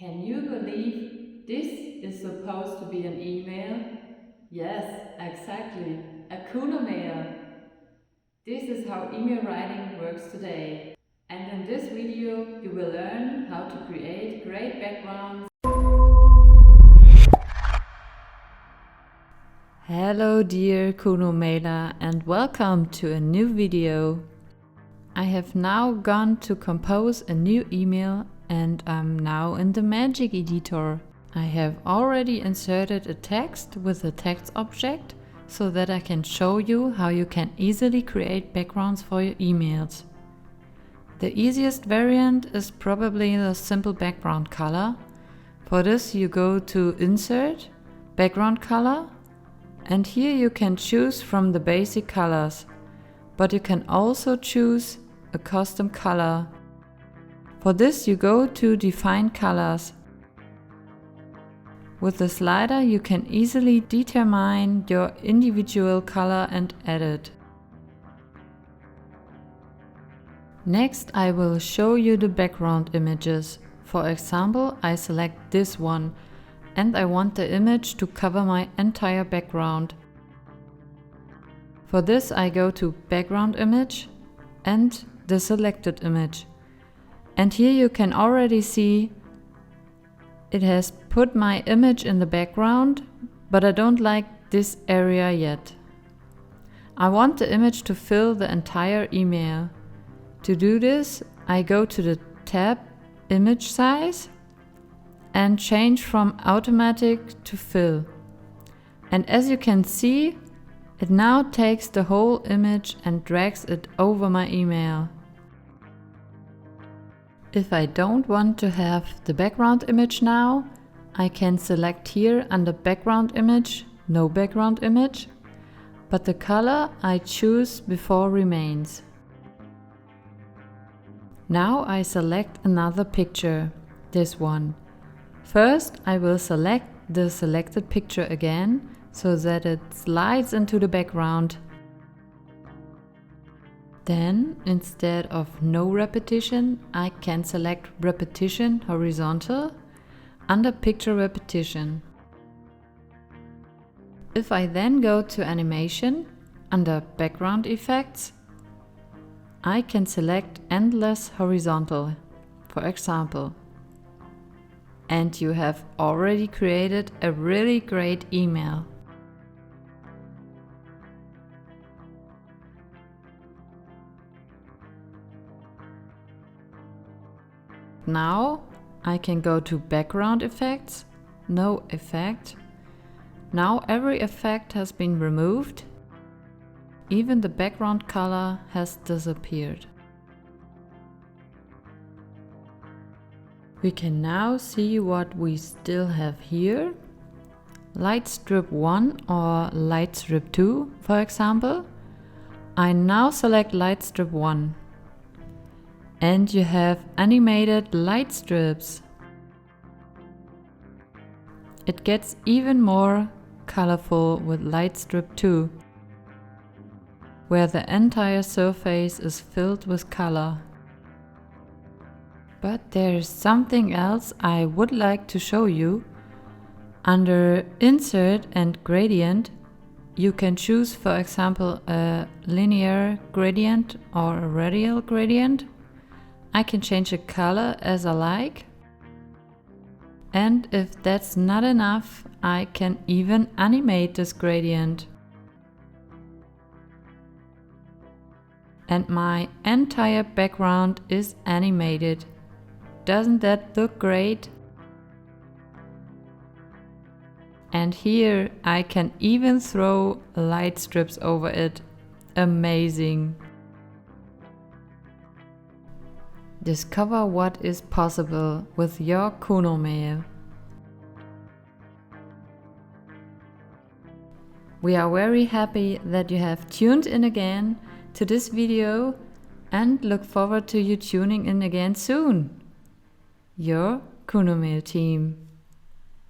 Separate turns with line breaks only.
Can you believe this is supposed to be an email? Yes, exactly, a Kunomail. This is how email writing works today. And in this video you will learn how to create great backgrounds. Hello dear Kunomailer and welcome to a new video. I have now gone to compose a new email and I'm now in the Magic Editor. I have already inserted a text with a text object so that I can show you how you can easily create backgrounds for your emails. The easiest variant is probably the simple background color. For this you go to Insert, Background Color, and here you can choose from the basic colors, but you can also choose a custom color. For this you go to Define Colors. With the slider you can easily determine your individual color and add it. Next I will show you the background images. For example, I select this one and I want the image to cover my entire background. For this I go to Background Image and the selected image. And here you can already see it has put my image in the background, but I don't like this area yet. I want the image to fill the entire email. To do this, I go to the tab Image Size and change from Automatic to Fill. And as you can see, it now takes the whole image and drags it over my email. If I don't want to have the background image now, I can select here under Background Image, No Background Image, but the color I choose before remains. Now I select another picture, this one. First I will select the selected picture again, so that it slides into the background. Then, instead of no repetition, I can select Repetition Horizontal under Picture Repetition. If I then go to Animation, under Background Effects, I can select Endless Horizontal, for example. And you have already created a really great email. Now I can go to Background Effects, No Effect. Now every effect has been removed. Even the background color has disappeared. We can now see what we still have here. Light strip 1 or light strip 2, for example. I now select light strip 1. And you have animated light strips. It gets even more colorful with light strip 2, where the entire surface is filled with color. But there is something else I would like to show you. Under Insert and Gradient, you can choose, for example, a linear gradient or a radial gradient. I can change the color as I like. And if that's not enough, I can even animate this gradient. And my entire background is animated. Doesn't that look great? And here I can even throw light strips over it. Amazing! Discover what is possible with your Kunomail. We are very happy that you have tuned in again to this video and look forward to you tuning in again soon. Your Kunomail team.